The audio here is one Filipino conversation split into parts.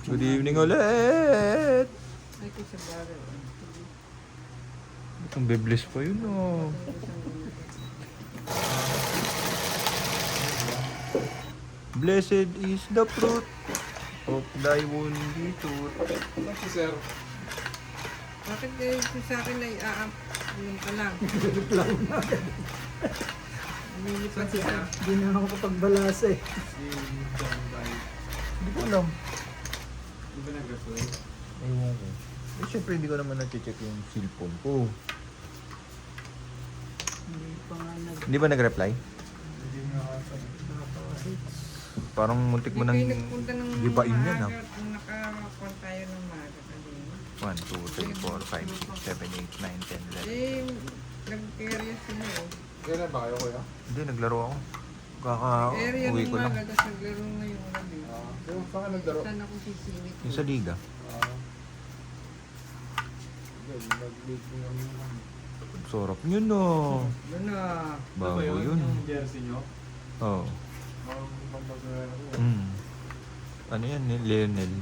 Good evening ulit! Ay, ko sa bagay. Ang biblis pa yun, oh. Blessed is the fruit of thy womb, Jesus. Si sir. Bakit sa akin ay yun pa lang. Lumilipad siya. Hindi na ako kapagbalasa eh. Si John Bay. Hindi ko alam. Di ba nag-gasol? Ewan ko. Eh, syempre hindi ko naman na-check yung cellphone ko. Hindi pa nga Hindi ba nag-reply? Hindi nga kasi. nagpapahits. Parang muntik mo nang Hindi kayo nagpunta ng gibain yan, ha? maaga. Kung nakakuha tayo ng maaga kanina. 1, 2, 3, 4, 5, 6, 7, 8, 9, 10, 11. Eh, nag-area sila eh. Kailan ba kayo kuya? Hindi, naglaro ako. Area Kaka-uwi ng ko lang. maaga, tapos naglaro na yung gabi. Yung saan ka nagdaro? Saan ako sisingit? Yung sa liga. Nag-lead mo yung Sarap nyo, no. Yun na. Bago yun. Yung jersey nyo? Oh. Pampagawin ako. Ano yan, Lionel?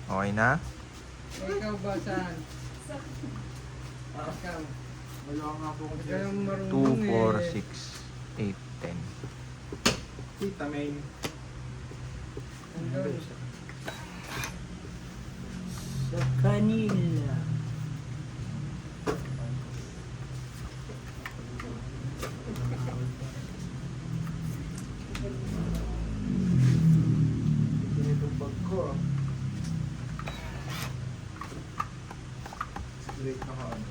Okay na? Ikaw ba saan? Ikaw. Wala nga po akong Ikaw yung jersey. marunong 2, 4, eh. 6, 8, 10. Tita Main. Andun. Sa kanila. Ganitong bag ko ah. Straight na ka ano.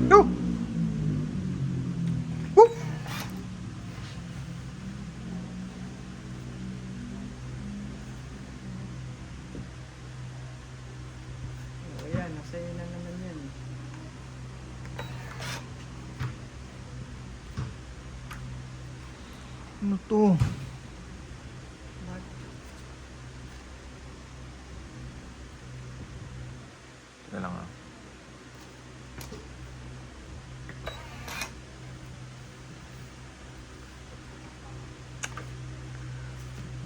Yo! Woo! O yan, nasa iyo na naman yan. Ano to? Bakit? Teka lang ah.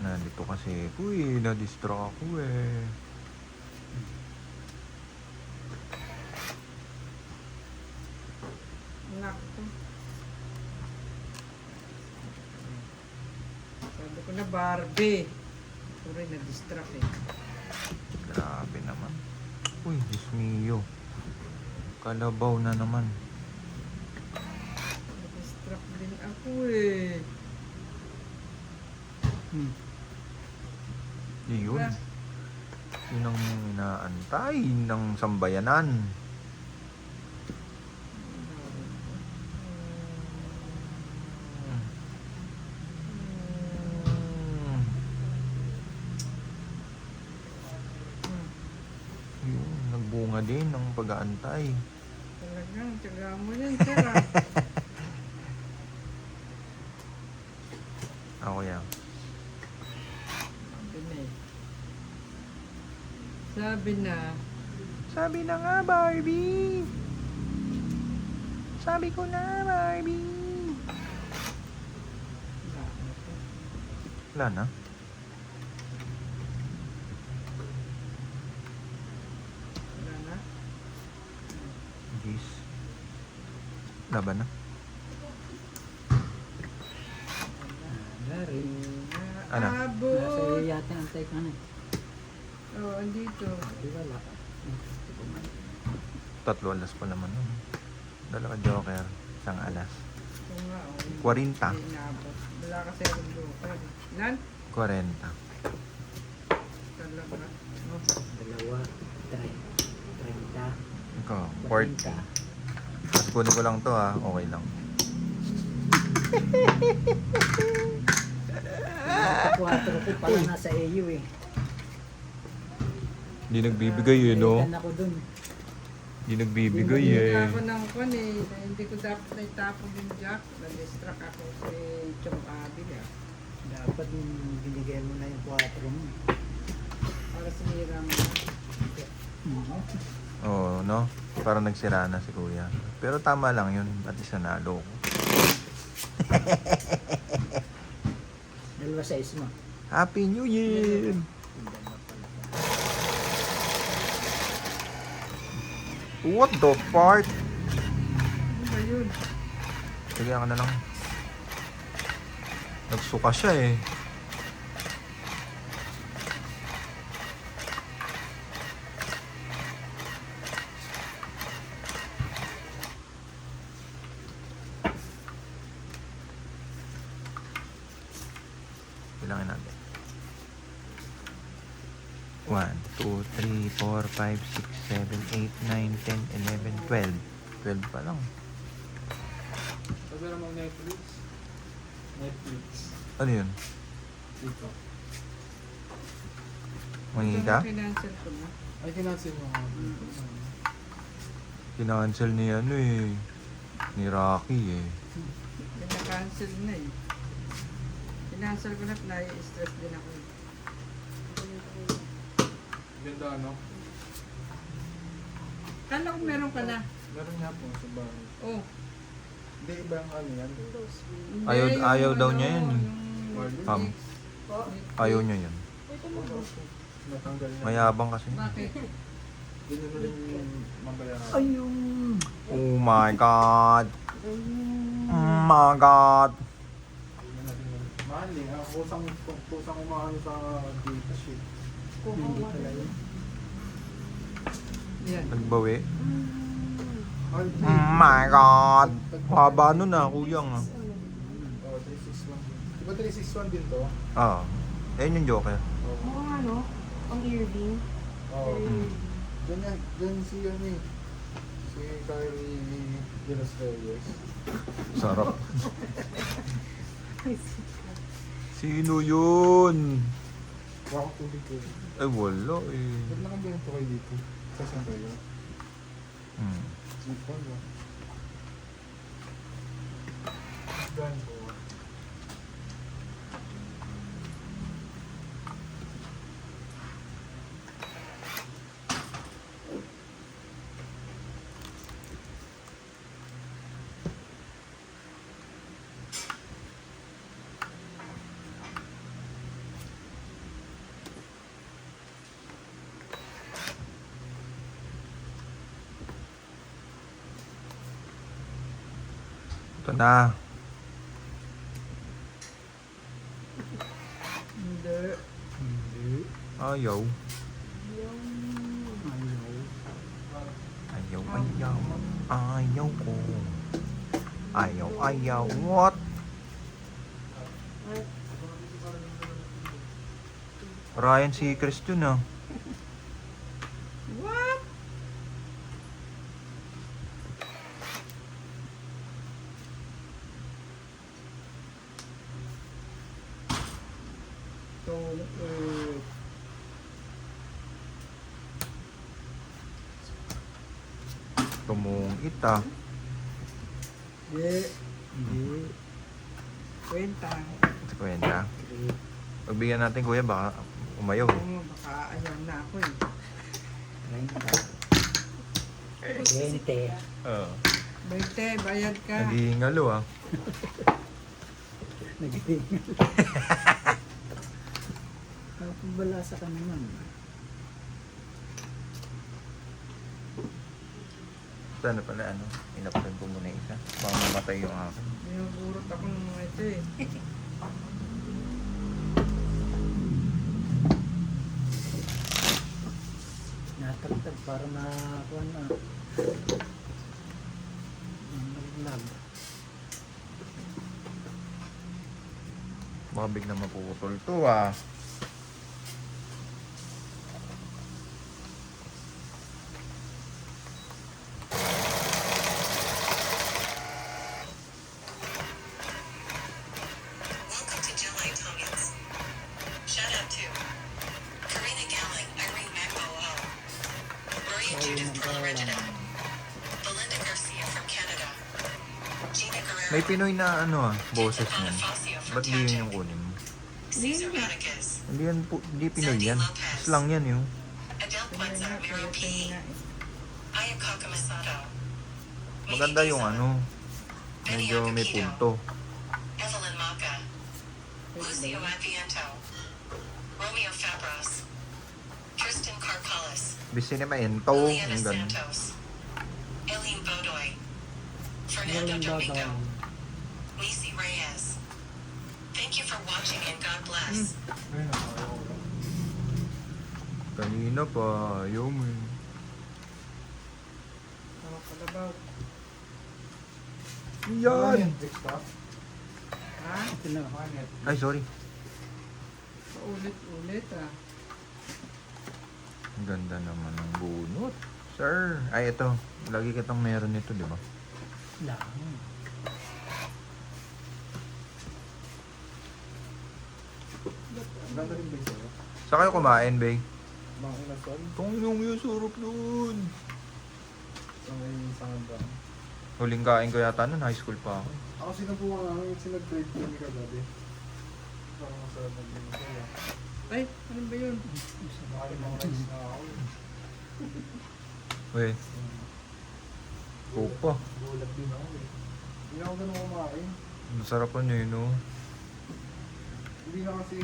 Nandito kasi ako eh. Na-distract ako eh. Nakto. Sabi ko na Barbie. Ito rin na-distract eh. Grabe naman. Uy, Diyos mio. Kalabaw na naman. Na-distract din ako eh. Yun. Diba? Yun ang inaantay ng sambayanan. Yun, nagbunga din ng pag-aantay. Talagang, tiyaga mo yan, sir ah. Ako yan. Sabi na eh. Sabi na, Sabi na nga, Barbie. Sabi ko na, Barbie. Wala na. wala na. Jeez. Laban na. Gary. Ano? Nasa Abot! iyo yata ang take na eh. Oo, andito. Di wala ka. Tatlo alas pa naman nun. Dala ka joker. Isang alas. Oo nga, oo. 40. Hindi naabot. Wala kasi akong joker. Ilan? 40. Talaga. Oh. Dalawa. 30. Ikaw, 40. 40. Tapos kunin ko lang to ha. Okay lang. Naka-4 ko pala nasa AU eh. Hindi nagbibigay eh, no? Naitan ako dun. Hindi nagbibigay Hindi eh. ako ng kwan eh. Hindi ko dapat naitapon yung jack. Na-distract ako si Chong Abi ah. Dapat binigay mo na yung 4 mo. Para sinira mo. Oo, no? Parang nagsira na si kuya. Pero tama lang yun. At isa nalo ko. Dalawa sa mo. Happy New Year! What the fart? Ano ba yun? Sige ka na lang. Nagsuka siya eh. Bilangin natin. 1, 2, 3, 4, 5, 6, 7, 8, 9, 10, 11, 12. 12 pa lang. Sabi naman Netflix. Netflix. Ano yun? Dito. Mangingi ka? Financial ko na. Ay, kinasin mo nga. Kinancel ni ano eh. Ni Rocky eh. Pina-cancel na eh. Kinancel ko na at nai-stress din ako. Ganda ano? Kala ko meron ka na. Meron nga po sa bahay. Oh. Hindi ibang ano yan. Hindi, Ayaw daw niya yun. yung Ma'am. mix. Ayaw niya yun. Natanggal niya. Mayabang kasi. Bakit? Hindi nyo rin mabayaran. Ayun. Oh my God. Oh my God. Mahal eh. Kusang umahal sa data sheet. Hindi pala yun. Yan. Nagbawi. Ay, Oh my God. Haba nun ah, kuyang ah. Oh, 361. Diba 361 din to? Ah. Ayun yung Joker. Oo, ano? Ang earring. Oo. Diyan si ano eh. Si Kyrie De Los Reyes. Sarap. Sino yun? Wako tubig ko. Ay wala eh. Ba't nakabento kayo dito? Sa saan kayo? Hmm. Sipon ba? Gan po. Ito na. Hindi. Hindi. Ayaw. Ayaw. Ayaw. Ayaw ko. Ayaw. What? Ryan Seacrest yun ah. What? So, Tumungit ah. hindi. Kwenta. Sa kwenta. Pagbigyan natin kuya baka umayaw. Oo, baka ayaw na ako eh. 20. Oo. 20, bayad ka. Naghihingalo ah. Naghingal. Balasa ka naman. Sana pala ano, inapunan ko muna isa. Baka mamatay yung akin. Binugurot ako ng mga ito eh. Natagtag para makakuha na. Naglag. Baka biglang mapuputol to ah. May Pinoy na ano boses niyan. Ba't di yun yung kunin mo? Hindi yan po, hindi Pinoy yan. Slang yan yun. Pinoy nga, Philippine nga eh. Maganda yung ano. Medyo may punto. Evelyn Maka, Lucio Adviento, Romeo Fabros, Tristan Carcalis, Vicente Maento. Liliana Yung ganun. Santos, Eileen Bodoy, Fernando Domingo, Lacey Reyes. Thank you for watching and God bless. Ayun na, ayaw ko. Kanina pa, ayaw mo eh. Tama pala ba? Yan! Extra? Ha? Ito na. Ay, sorry. Paulit-ulit ah. Ang ganda naman ng bunot. Sir. Ay, ito. Lagi kitang meron nito, di ba? Lang. Ang ganda rin ba yung sa'yo? Saan kayo kumain, Bay? Mga inasal? Itong yung surop nun. Sa may sangan ba? Huling kain ko yata nun, high school pa ako. Ako sinubukan namin yung sinag-trade kami kagabi. Parang masarap ng ginagawa. Ay, ano ba yun? Nakalimutan na ako. Uy, Opa. Gulat din ako eh. Hindi na ako ganun kumain. Masarap pa niya yun, no? Hindi na kasi,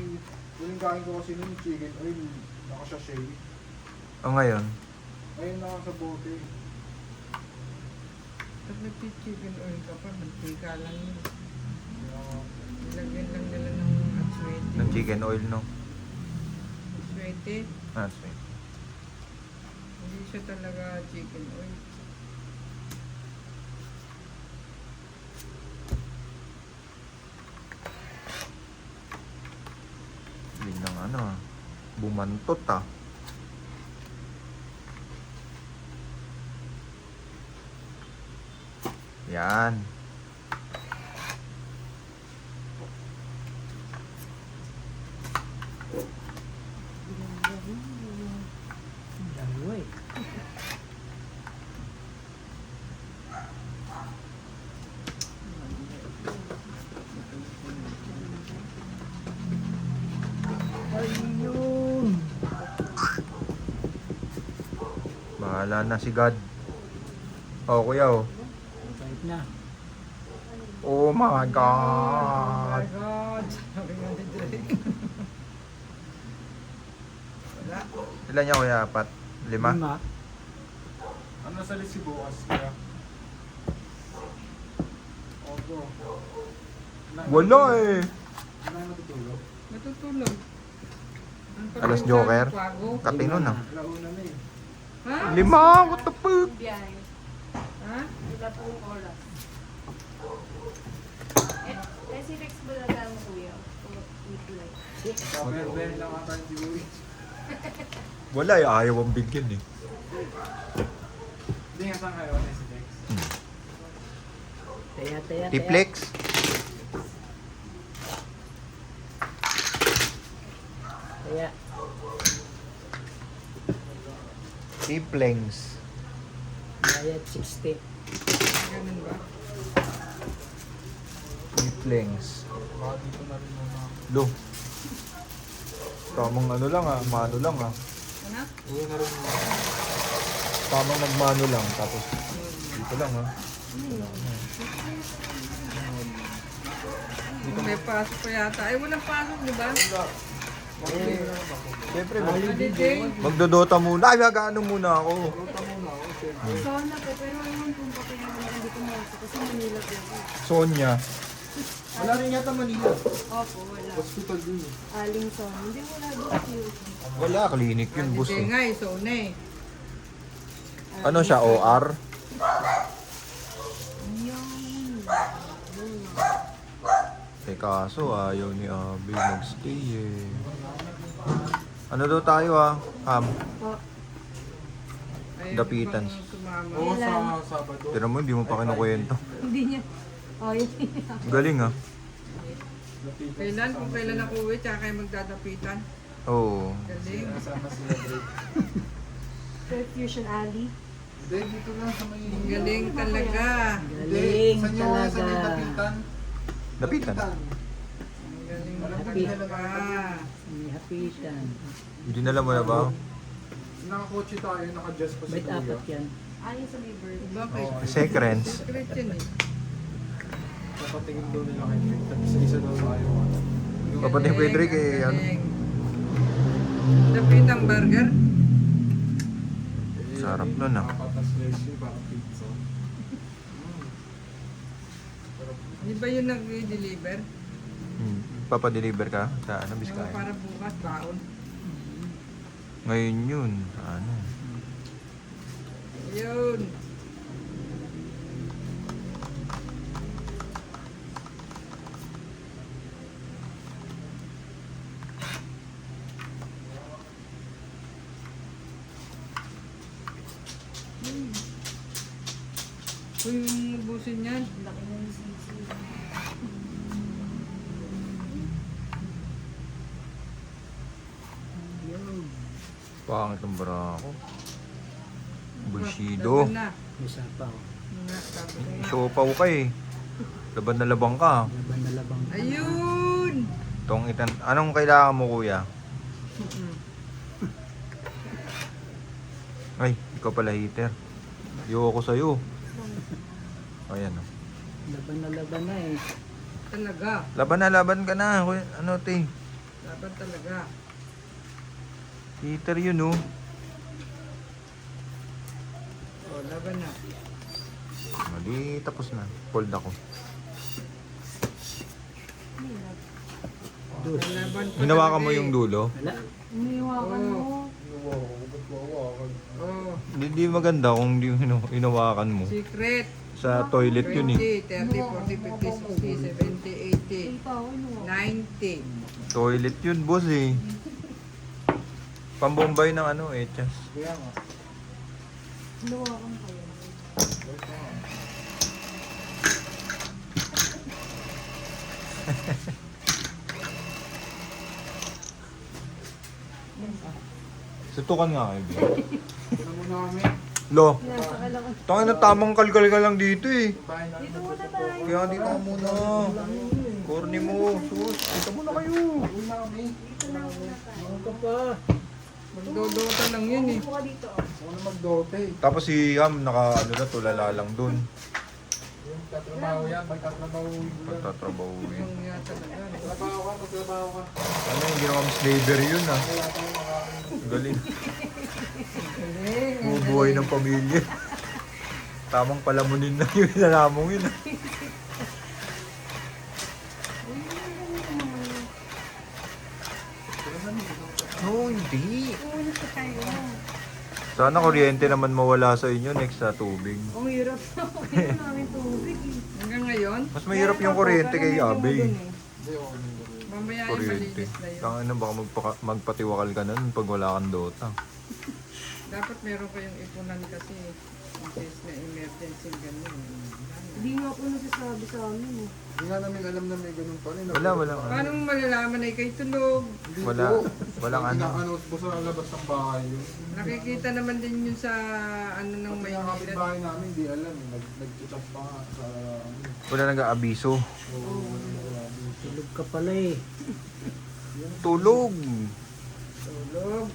huling kain ko kasi nun chicken oil, naka-sachet. O ngayon, Ayun naka sa bote. Pag nag-chicken oil ka pa, mantika lang yun. Kaya, Nilagyan lang nila ng atswete. ng chicken oil, no? Atswete, Ah, sweet. hindi siya talaga chicken oil. Biglang ano ah. Bumantot ah. Yan. Dalawa eh. Ayun. Bahala na si God. Oh, kuya oh. Kahit na. Oh my Oh my God. God! Sabi nga ni Drake. Wala. Ilan niya kuya? Apat? Lima? ano sa list si bukas kaya? Opo. Wala eh. Wala na natutulog. Natutulog. Ang Alas pag- Joker? Pago. Katino na. Launa na eh. Ha? Lima! What the fuck? Biyahe. Ha? Wala pong oras. Eh, si Rex Balaga mo kuya. O, Nikolay. Kapag-ben lang ata yung siguro. Wala eh. Ayaw ang bigyan eh. Hindi nga saan kayo na si Dex. Taya. Tiplex? Taya. Tiplengs. Bayad 60. Ganun ba? Tiplengs. Baka dito na rin muna. Lo. Tamang ano lang ah. Mano lang ah. Ano? Uwi na rin muna. Tamang nagmano lang. Tapos dito lang ah. May pasok pa yata. Ay, walang pasok, di ba? Siyempre, Holiday. magdodota muna. Ay, mag-ano muna ako. Luta muna ako, siyempre. Sana po, pero naman kung papayagan hindi ko mawasa kasi Manila po ako. Sonia. Wala rin yata Manila. Opo, wala. Hospital din eh. Aling son. Hindi wala doon. Wala, clinic yun, boss. Holiday Eh. nga eh, so na eh. Ano siya, OR? Yung... Eh kaso ayaw ni Abby mag-stay eh. Ano daw tayo ah? Po. Ayaw Dapitan. bang sumama? Oo, sa Sabado. Pero mo, hindi mo pa kinukwento. Hindi niya. Oh, yun. Galing ah. Kailan? Kung kailan ako uwi, tsaka kayo magdadapitan. Oo. Galing. Kasama sila Drake. Fusion Alley. Hindi, dito lang sa may... Galing talaga. Hindi, Galing sa inyo sa may talaga. Dapitan Lapitan. Lapitan. Ang galing mo Alam ko, talaga. dinala ka. May hapitan. Dinala mo na ba? Nakakotse tayo, naka-adjust pa si Ba't Kuya. apat yan? Ayun sa labor. Bakit? Oo. Secrets. Secret yan eh. Papatingin daw nila kay Rick. Tapos isa daw tayo. Kapatid ni Pedrick eh, ano? Lapit ang burger. Sarap nun, ah. Papatas lesyo, parang pizza. Sarap. Di ba yun nag-deliver? Papadeliver ka sa ano, Oo, Biskaya? para bukas, baon. Ngayon yun. Ano? Yun. Uy, yung ubusin yan. Laki na yung sisi. Yun. Pangit ang bara ako. Bushido. Laban na. Isa pa. Oh. Nga, sabi ko nga. Siopaw ka eh. Laban na labang ka. Laban na labang. Ayun! Tong itan. Anong kailangan mo, kuya? Ay, ikaw pala heater. Ayoko sa'yo. Ayan oh. Laban na eh. Talaga. Laban ka na. Kuya. Ano, te? Laban talaga. Heater yun oh. O, laban na. Mali, tapos na. Cold ako. Laban pa Hinawakan mo talaga yung eh. dulo? Wala. Umiiwakan mo. Wow, ba't wawakan? Oh, Hindi maganda kung hindi hinawakan mo. secret. Sa toilet yun eh. 20, 30, 40, 50, 60, 70, 80, Ikaw, ano? 90. Toilet yun, boss eh. Pambombay ng ano, echas. Kaya nga. Hinawakan ko yun. Wait nga. Sutukan nga kayo, Bia. Tignan mo namin. Lo, Nasa ka lang. tangin na tamang kalkal ka lang dito eh. Bahay namin. Dito muna tayo. Kaya dito ka muna. Corny mo. Sus, dito muna kayo. Uy, namin. Dito lang muna tayo. Ano ka pa? Magdodota lang yun eh. Upo ka dito. Ako na magdote. Tapos si Ham, naka ano na, tulala lang dun. Yung tatrabaho yan, magtatrabaho yun. Pagtatrabahuin. Yung nga talaga. Trabaho ka, magtrabaho ka. Ano yung ginawang slavery yun ah. Wala tayong makakain. Galing. Galing. Bubuhay ng pamilya. Tamang palamunin na yung inalamong yun ah. No, hindi. Uuna pa tayo. Sana kuryente naman mawala sa inyo next sa tubig. Ang hirap na. Dito namin tubig eh. Hanggang ngayon, Mas mahirap yung kuryente kay Abe. eh. Hindi, ako nang gawin. Mamaya yung Kuryente. malinis na yun. Kang ano, baka magpatiwakal ka nun pag wala kang Dota. Dapat meron kayong ipunan kasi in case na emergency ganun. Hindi nga po nasasabi sa amin eh. Hindi nga namin alam na may ganun pa rin. Walang Paano ano. mo malalaman na ikay tulog? Hindi Wala. po. Walang ano. Ina-announce po sa labas ng bahay yun. Nakikita naman din yun sa ano ng Pati may ang kapitbahay namin, di alam. Nag-chat pa nga sa ano. Wala nag-aabiso. Oo, wala nagsabi. Tulog ka pala eh. Tulog! tulog.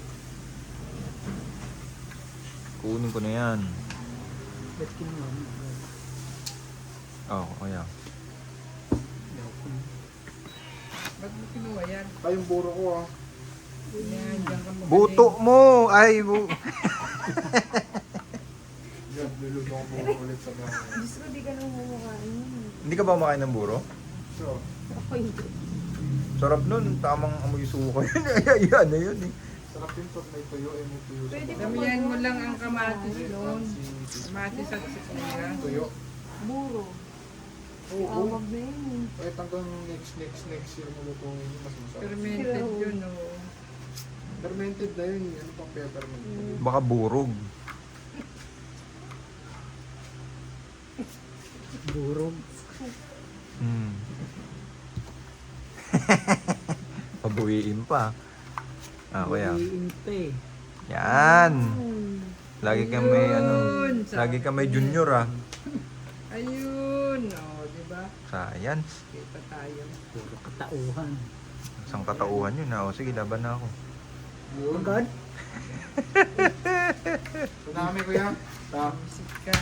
Kunin ko na yan. Ba't kinuha mo? Oh, kaya. Ba't mo kinuha yan? Kayong buro ko ah. Yan, dyan ka magaling. Buto mo! Ay, Diyan, luluto ko buro ulit sa bahay. Diyos ko, di ka nang mumukhain. Hindi ka ba kumakain ng buro? So, Ako hindi. Sarap nun, tamang amoy suka yun. Ayan na yun eh. sarap yun pag may tuyo, may tuyo sa Pwede bahay. Damihan mo lang ang kamatis doon. Kamatis at sikuya. Tuyo. Buro. Oo. Awag na yun eh. Kahit hanggang next year mo lutuin yun, mas masarap. Fermented yun, oh. Fermented na yun, ano pang peppermint. Baka burog. Burog. Hmm. Pabuwiin pa. Ah, kuya. Iin pa eh. Yan. Lagi ka may ano. Ayun, Lagi ka may sabi. junior ah. Ayun, oh, di ba? Science. Kita tayo. Puro katauhan. Isang katauhan yun ha. O sige, laban na ako. Yun. Agad? Tsunami kuya. Ta. Music ka.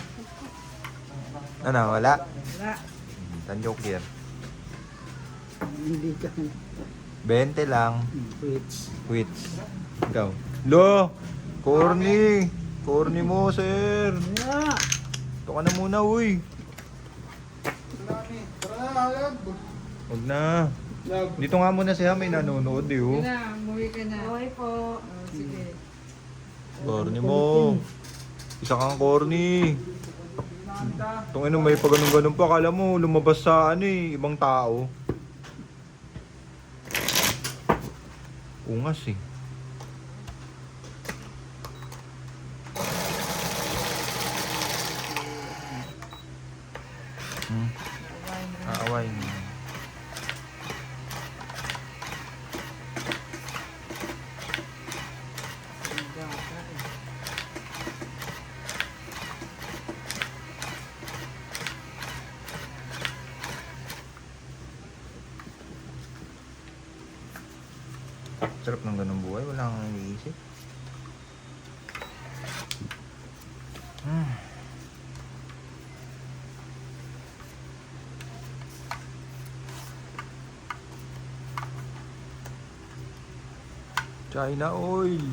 Ano, wala? Wala. Tan joker. Hindi ka. 20 lang. Which? Quits. Ikaw. Lo! Corny! Corny mo, sir! Yeah! Ito ka na muna, uy! Tsunami. Tara na, agad. Huwag na. Lag. Dito nga muna siya, may nanonood eh, oh. Sige na, umuwi ka na. Okay po. Oh, sige. Corny mo. Isa kang corny. Itong may pag ganun pa, akala mo lumabas sa ibang tao. Ungas eh. Aaway mo. Ang bata eh. Sarap ng ganung buhay, wala kang iniisip. China oil.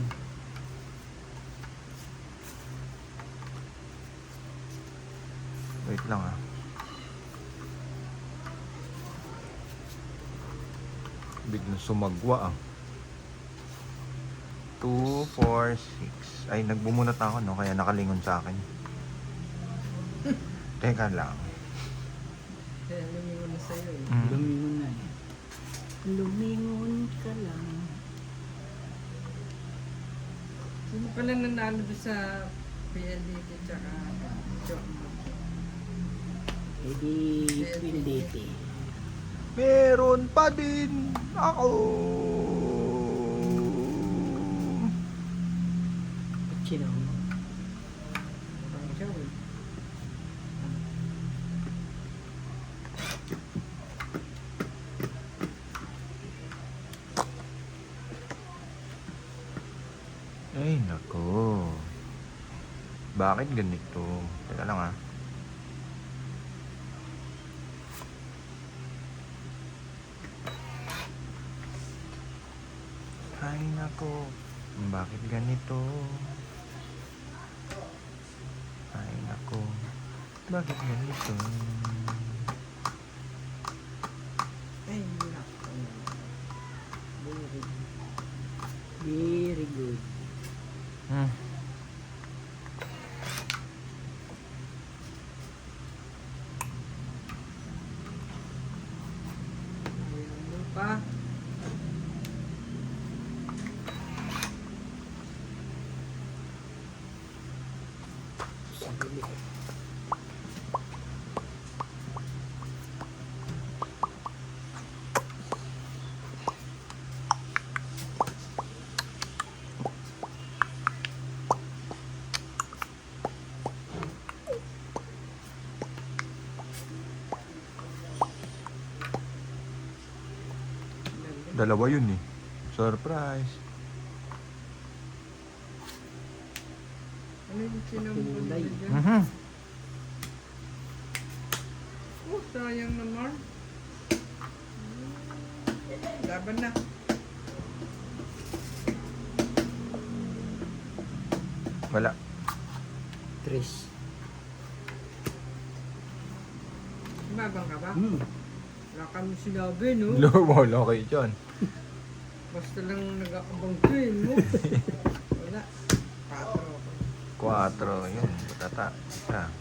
Wait lang ah. Biglang sumagwa ah. 2, 4, 6. Ay, nagbumunot ako, no? Kaya nakalingon sa akin. Teka lang. Kaya lumingon na sa'yo eh. Lumingon na eh. Lumingon ka lang. Sino pala nanalo doon sa PLDT tsaka Chokma? Hindi PLDT. Meron pa din ako. Sino? Parang siya eh. Ay, nako. Bakit ganito? Teka lang ah. Ay, nako. Bakit ganito? Ay, nako. Bakit ganito? Ay, nako. Very good. Ayaw mo pa. Sabili. Dalawa yun eh. Surprise. Ano yung sinambol mo Kulay. dyan? Oh, sayang naman. Laban na. Wala. Tres. Mabang ka ba? Wala kami sinabi, no? Wala kayo dyan. Basta lang nag-aabang train mo. Wala. 4. Yun. Butata. Isa.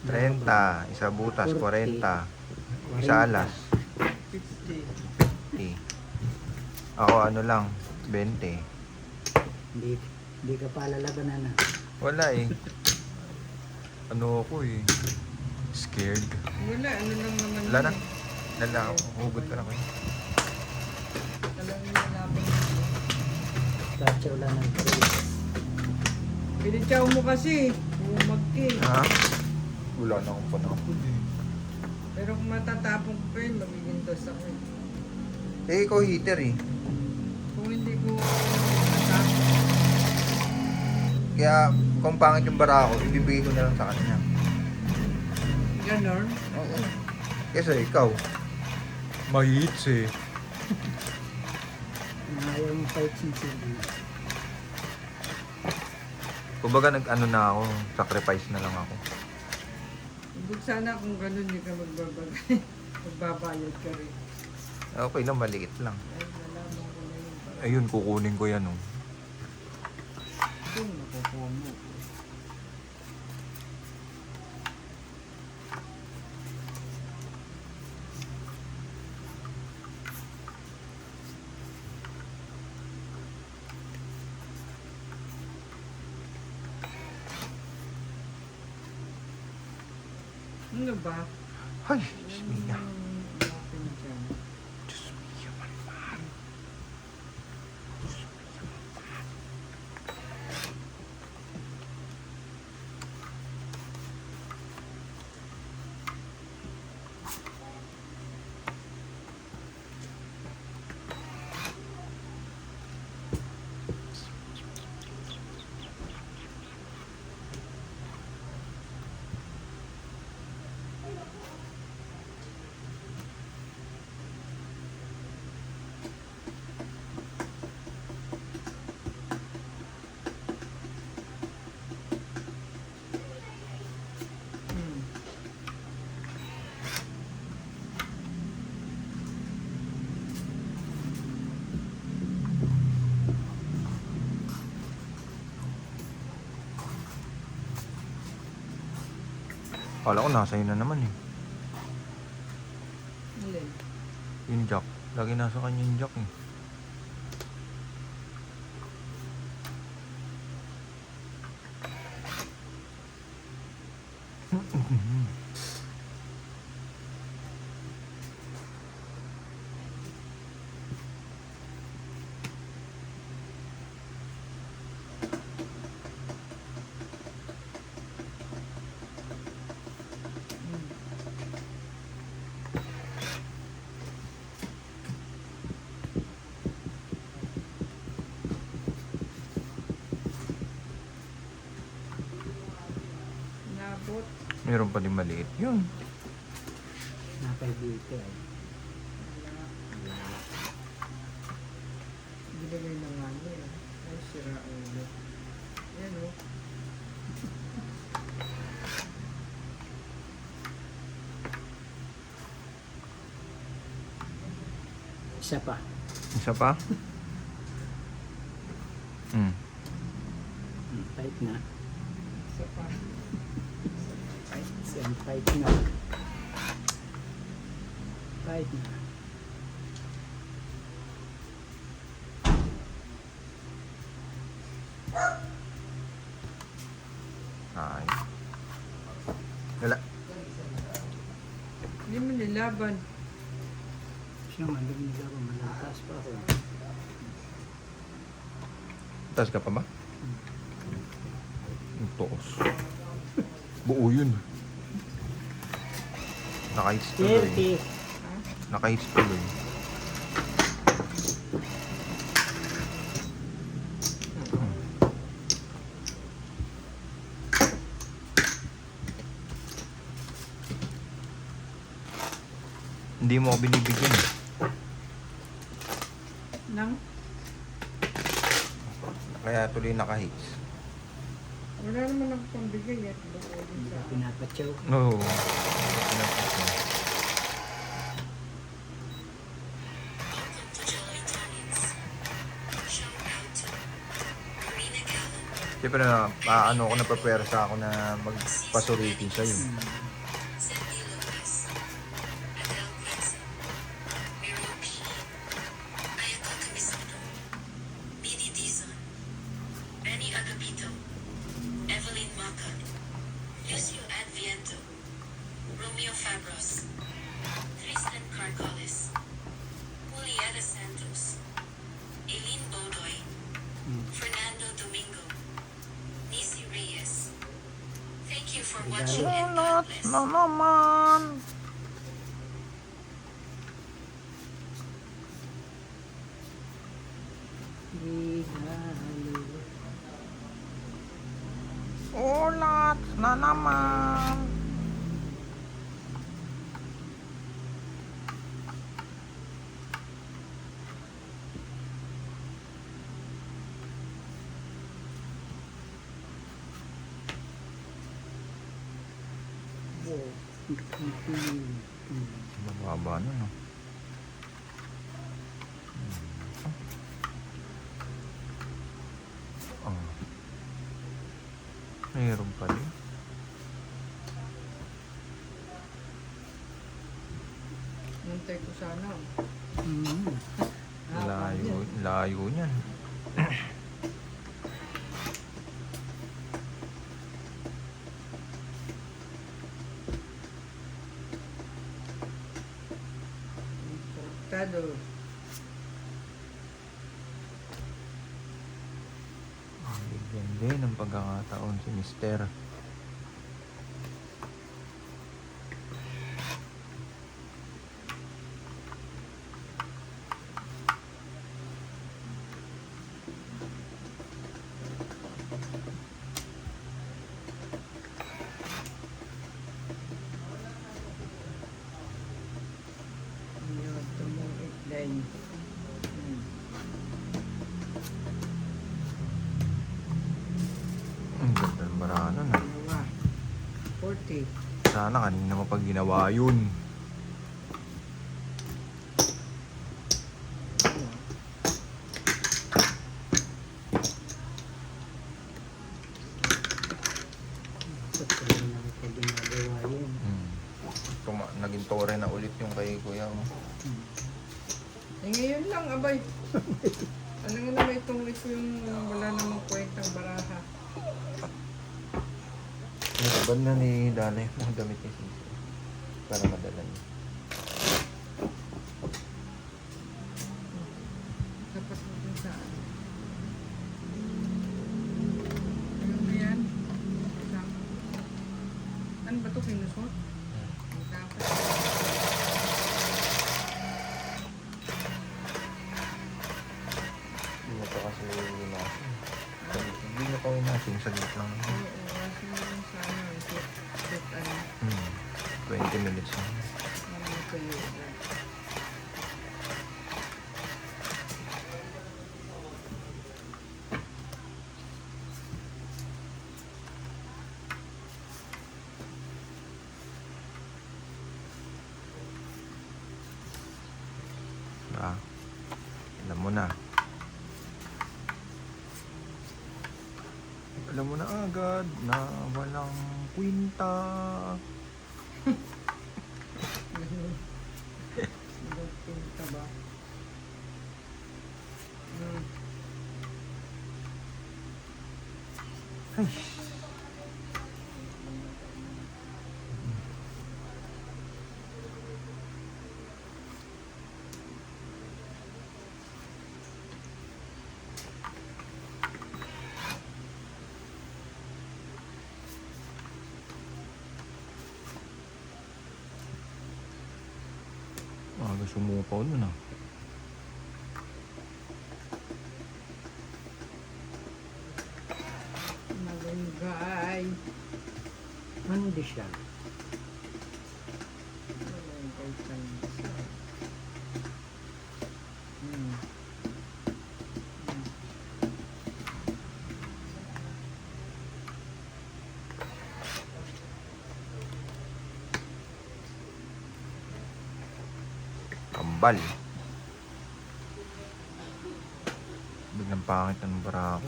30. Isa butas. 40. Isa alas. 50. 50. Ako ano lang. 20. Hindi ka pa lalabanan na. Wala eh. Ano ako eh. Scared. Wala, ano lang naman. Wala na. yun eh. Lala ako. Hugot ka na kayo. Talagang nalaban. Kacha wala ng tres. Pinitsaw mo kasi. Bumagkin. Ha? Wala na akong panahon eh. Pero kung matatapong ko yun, magiging dos ako eh. Eh, ikaw heater eh. Kung hindi ko matatapong, Kaya kung pangit yung bara ko, ibibigay ko na lang sa kanya. ganon. Oo. Kasi ikaw, mahits eh. Ayaw mo fight sinsili. Kumbaga nag-ano na ako, sacrifice na lang ako. Huwag sana kung ganon hindi ka magbabagay. Magbabayad ka rin. Okay lang, maliit lang. Ay, nalaman ko na yun. Ayun, kukunin ko yan oh. Ito, nakukuha mo. Ano ba? Ay, Diyos mia. Open dyan. Diyos mia, malmahal. Hmm. Kala ko nasa yun na naman eh. Alin? Yung jack. Lagi nasa kanya yung jack eh. Nabot. Meron pa din maliit. Yun. Napay dito ay. Binigay na nga niya eh. Ay, sira ulo. Yan o. Isa pa. Isa pa? Hmm. Fight na. Isa pa. Fight na. Fight na. Ay. Wala. Hindi mo nilaban. Siya man, doon nila ako. Malakas pa ako. Taas ka pa ba? Yung toos. Buo yun. Naka-hits tuloy. 30. Naka-hits tuloy. Hindi mo ako binibigyan eh. Nang? Kaya tuloy naka-hits. Wala naman ako pambigay at bukod din Hindi sa ka pinapatsaw. Oo. Welcome to Jolly Italians. Shout out to Marina Gallen, Siyempre na, ano ako, napapwersa ako na magpasuriti sa'yo. Cindy Lopez, Adele Gibson, Miriam P. Ayaka Camisano, Bidi Dizon, Benny Agapito, Evelyn Maca, Lucio Adviento, Romeo Fabros, Tristan Carcoles, Julieta Santos, Eileen Bodoy, Fernando Domingo, Nisi Reyes. Thank you for for watching and Ulat God bless. na naman. Regalo. Ulat na naman. Wow. Mababa na, no? Oh. Mayroon pa rin. Nantay ko sana. Mm. Layo, layo niyan. Importado. Bigyan din ng pagkakataon si Mister. Yun, tumuit din. Ang ganda ng barana na. Dalawa. 40. Sana kanina mapag ginawa yun. Ba't ko rin lang ito ginagawa yun? Naging tore na ulit yung kay kuya mo. Eh ngayon lang, abay. Ano nga naman itong ko yung wala namang kwentang baraha. Nilabad na ni Danay mga damit ni Sisi. Para madala niya. Dapat mo dun sa ano. Ano ba yan? Kasama. Ano ba ito? Pinusot? Ang dapat. Hindi na to kasi winasin. Hindi na pa winasin. Saglit lang. Oo, kasi yun sa ano. Set ano. 20 minutes na. Ano ko yun. Ah, alam mo na. Alam mo na agad na walang kwinta. Pinta ba? Ay. Aga sumupaw nun ah. Malunggay. Hindi siya. Malunggay tansa. Kambal. Biglang pangit ng bara ko.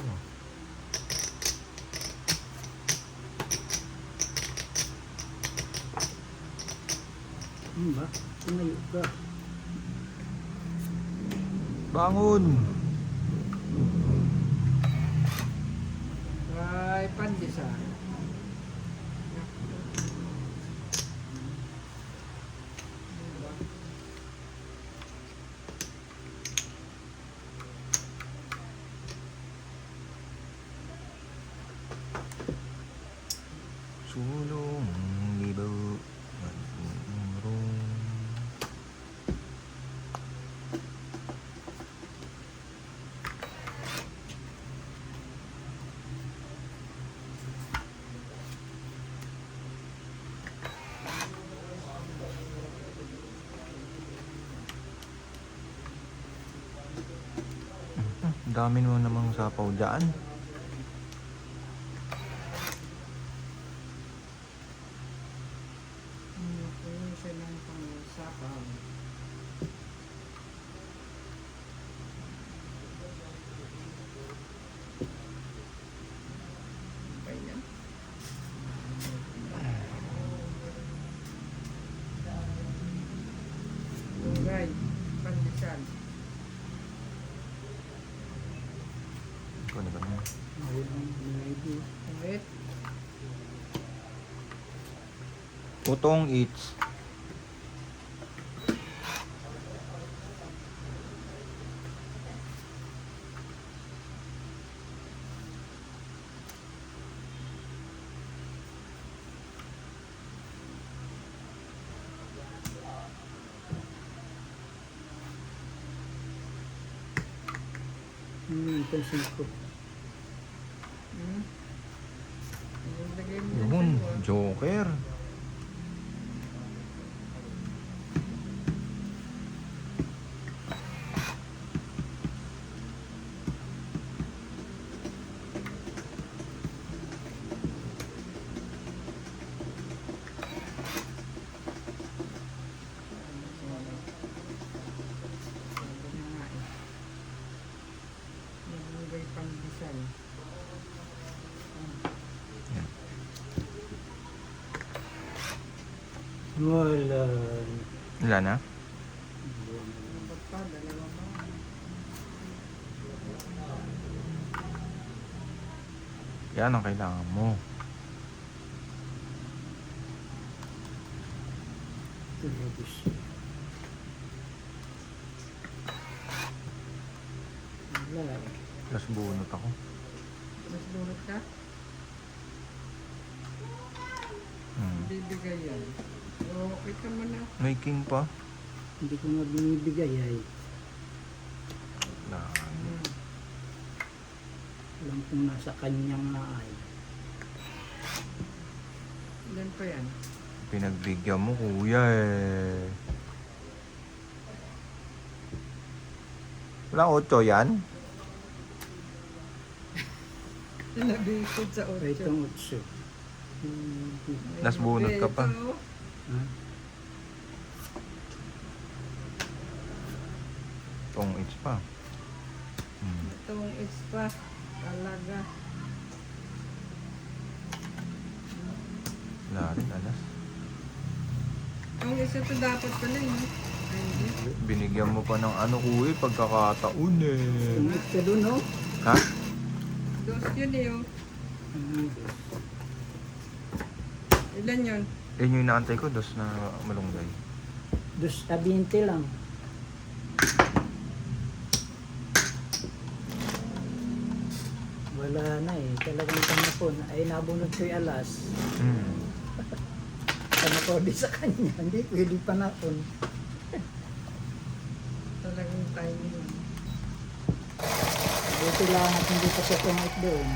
Ano ba? Tumayo ka. Bangon! Ay, pandesa. Sulo Dami mo namang sapaw dyan. Puno siya ng pang-sapaw. Okay na. Lugay, pandesal. Ikaw na ganun. Maybe. Wait. Utong eats. Pansin ko. Ilagay mo Yun, dyan, oh. Joker. Sabi na nga eh. Naglagay pandesal. Wala. Wala na? Dapat pa, dalawa pa. Yan ang kailangan mo. Tulogos. Wala. Plus bunot ako. Mas bunot ka? Bibigay yan. Okay ka man na. May king pa. Hindi ko nga binibigay ay. Na, Alam kong nasa kanyang na ay. Ilan pa yan? pinagbigyan mo kuya eh. Walang 8 yan? Nabikod sa Ay, 8. itong 8. Nasbunot ka pa. Ha? Tong each pa. Itong is pa. Talaga. Wala rin, alas. Ang isa to dapat pala yun. Ay, hindi. Binigyan mo pa ng ano kuya, pagkakataon eh. Tumit ka dun, oh. Ha? Dos yun eh. Oh. Ilan yun? Yun yung inaantay ko, dos na malunggay. Dos a 20 lang. Wala na eh. Talagang tanapon. Ay, nabunod ko yung alas. Tanapon din sa kanya. Hindi pwede panapon. Talagang tiny yun. Buti lang at hindi pa siya tumit doon.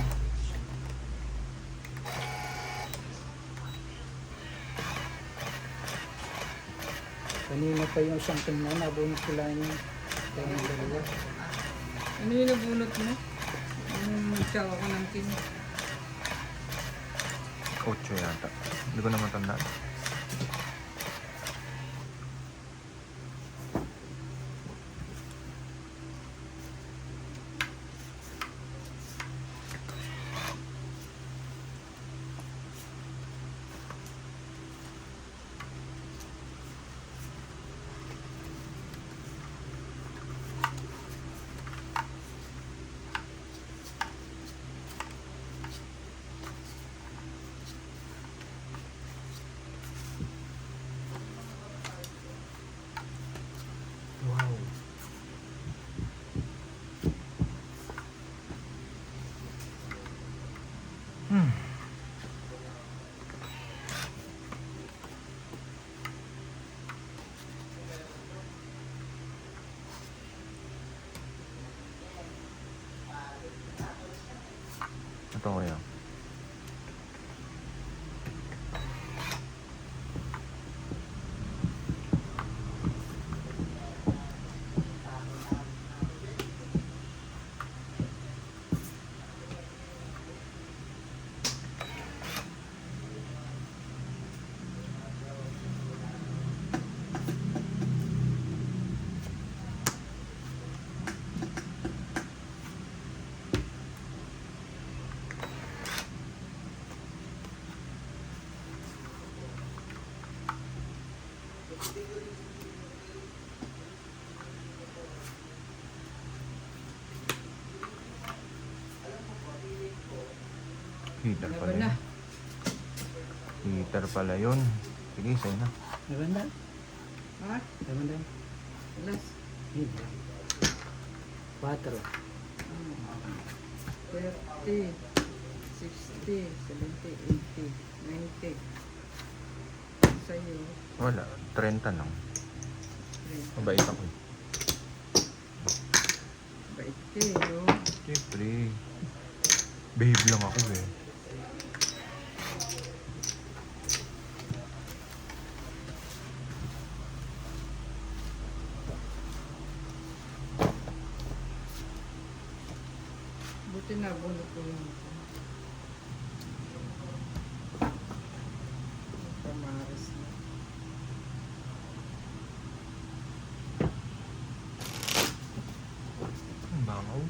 Kanina pa yung isang tingnan, nabunod ko lang yung kanyang dalawa. Ano yung nabunot mo? Yung nagtsawa ko ng king. 8 yata. Hindi ko na matandaan. Heater Laban pala na. yun. Heater pala yun. Sige, sa'yo na. Maganda. Ha? Maganda. Alas. Hindi. 4. 30, 60, 70, 80, 90. Sa'yo. Wala, 30 lang. 30. Mabait ako eh. Bait kayo. Siyempre. Behave lang ako eh. Buti na bunot ko yung Kamaris na. Bangaw.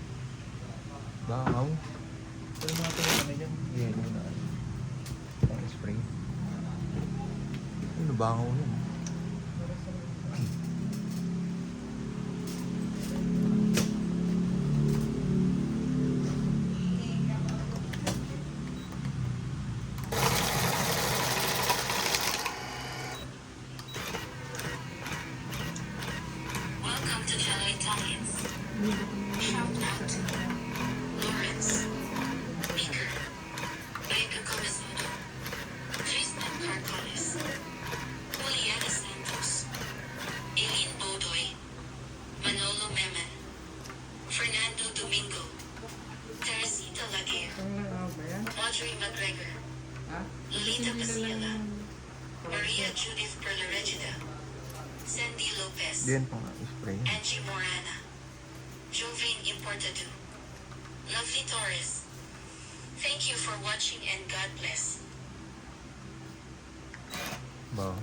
Bangaw. Pero mga tayo na dyan. Yelo na. Pang spray. Ano bangaw nun? Para sa Welcome to Fellow Italians. Shout out to Lawrence, Meeker, Becca Comesudo, Tristan Carcones, Juliana Santos, Eileen Bodoy, Manolo Memen, Fernando Domingo, Teresita Laguerre, Itong lang ako ba yan? Audrey McGregor, Ha? Lolita Hindi nila Pasiela, lang Maria Judith Perlaregida, Sandy Lopez, Diyan pang spray. Angie Morana, Jovain Importado, Lovely Torres. Thank you for watching and God bless. Baho.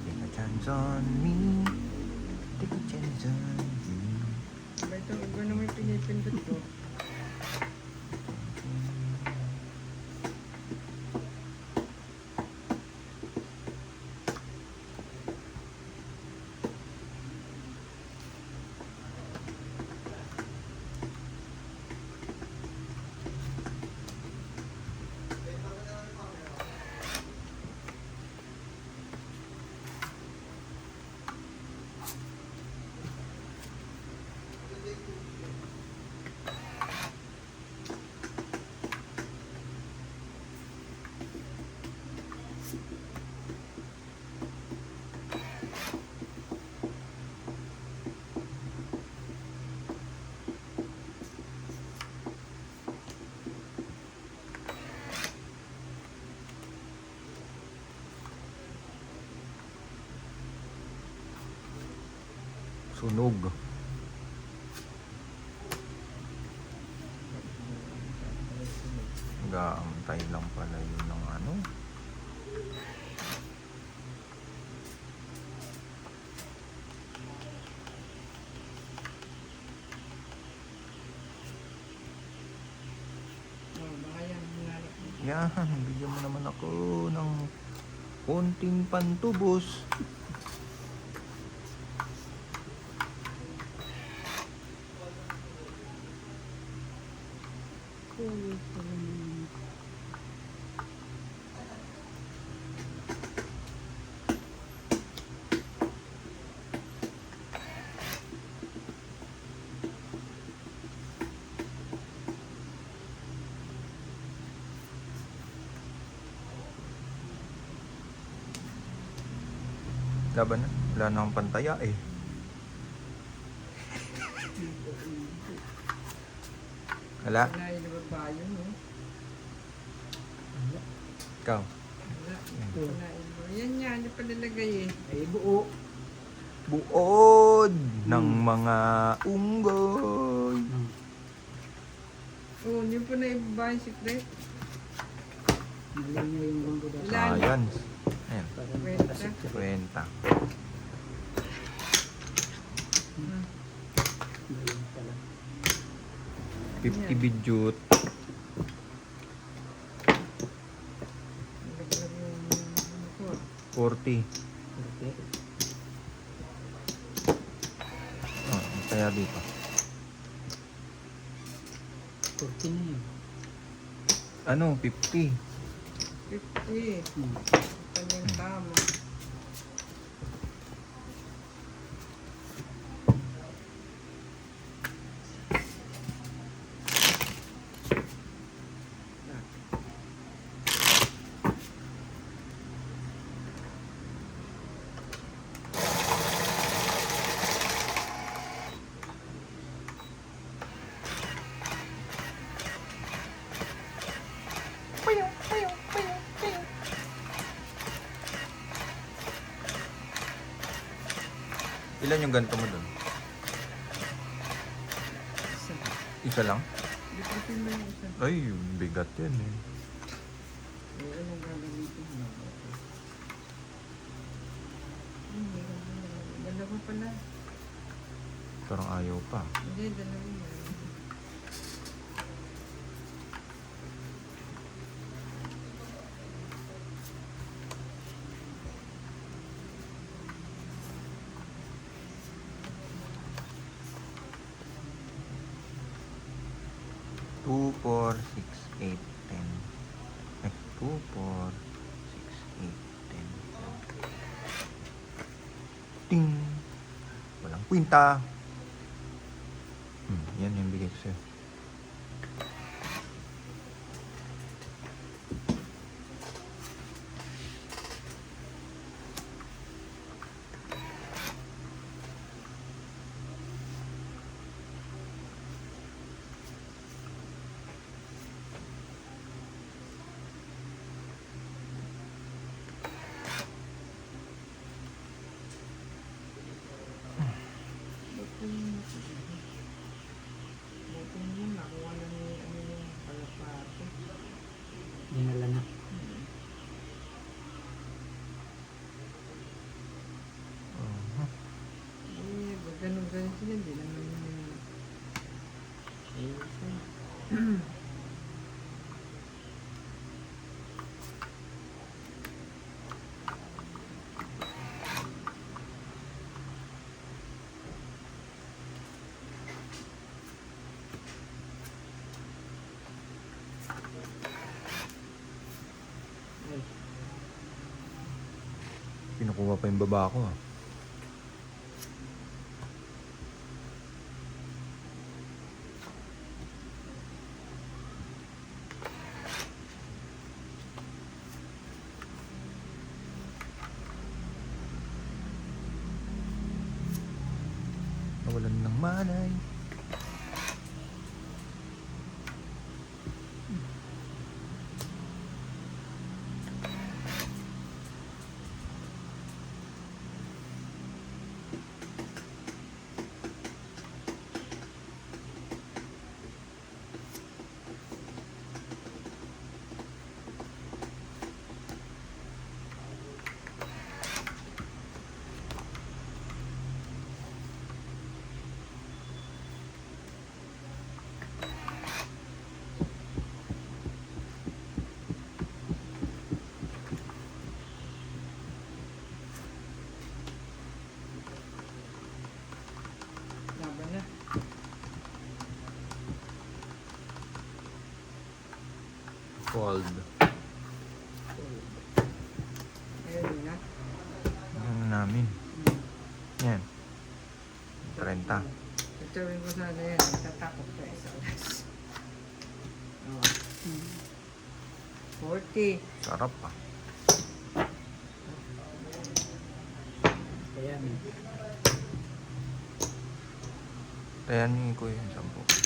Take a chance on me. Take a chance on me. Ba itong iba naman pinipindot ko? Sunog. Nag-aantay lang pala yun ng ano. Oh, baka yan. Hinarap mo. Yan, bigyan mo naman ako ng konting pantubos. Laban na. Wala na akong pantaya eh. Wala. Nailabag ba yun, no? Ikaw. Yan yan, yung palalagay eh. Ay, buo. Buod ng mga unggoy. Oo, hindi po na ibaba yung secret. Mali niya yung bangko daw. Ilan? Ayan. Ayan. Parang Kwenta. tasik siya. Kwenta. Mali pala. 50 bidyut. Naglag yung ano ko. 40. Okay. Kaya dito. 14 na yun. Ano? 50. 50. Ito yung tama. Ilan yung ganito mo doon? Isa lang? Liputin mo yung isa. Ay, bigat yan eh. Eh, anong gagamitin mo? Dalawa pala. Parang ayaw pa. Hindi, dalawa yan. Two, 4, 6, 8, 10. Ay, 2, 4, 6, 8, 10. Ting! Walang kwinta. Yan yung bigay ko sa'yo. Buti mo, nakuha na ni ano yung kalapate. Dinala na. Eh, pag ganun-ganun sila, hindi naman yun. Pinukuha pa yung baba ko ah. Nawalan ng malay. Laban na. Fold. Ayun na. Ano namin? Yan. 30. Tutawin ko sana yan. Tatakot ka sa oras. Oh. 40. Sarap ah. Kaya may Kaya ni Kuya yung 10.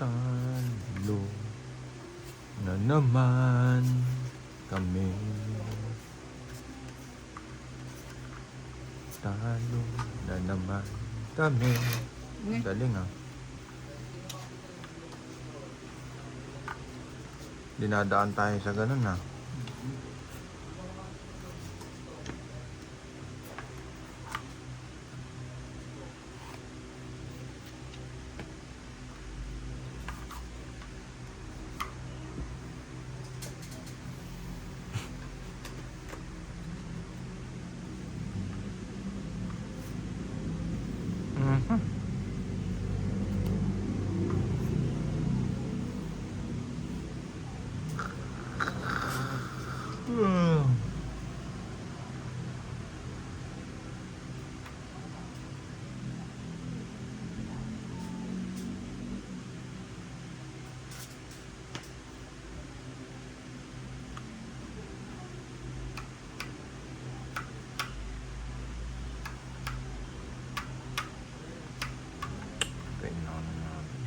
Talo na naman kami. Talo na naman kami. Eh, Galing ah. Dinadaan tayo sa ganun ah. Mhm. Tingnan natin.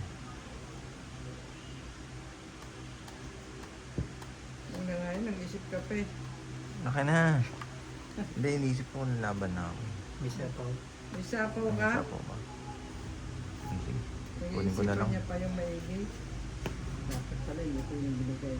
Hanggang ngayon, nag-isip ka pa eh. Laki na. Hindi, inisip ko kung laban na ako. May sapaw. May sapaw Ang ka? isa po ba? Sige. Kunin ko na Nag-iisipan lang. niya pa yung maigi. Dapat pala yun ito yung binigay.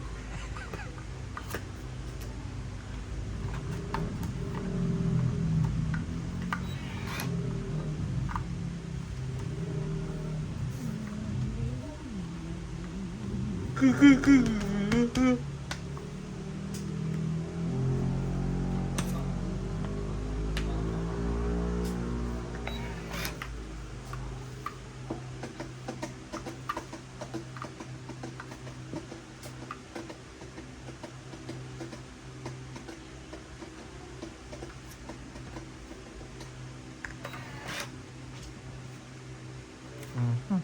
Mhm.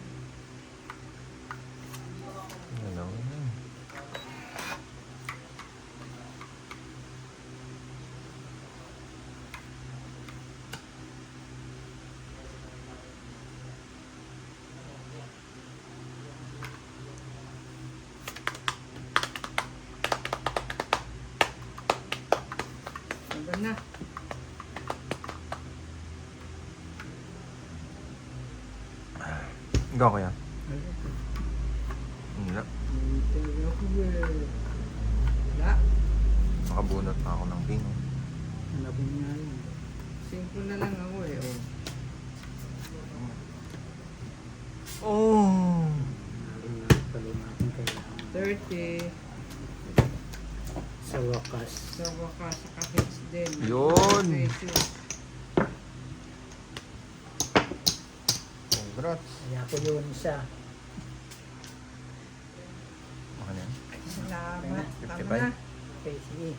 Hello. Hanggang na. Ikaw kaya? Wala. Ito ako eh. Wala. Makabunot pa ako ng king. Hanapin nga yun. Simple na lang ako eh. Oh. Oh! Pala natin kailangan. 30. Sa wakas. Sa wakas, sa hits din. Yun. Pesos. Congrats. Kaya ko yun isa. Ano yan? Salamat. Tama 55? na. Okay, sige.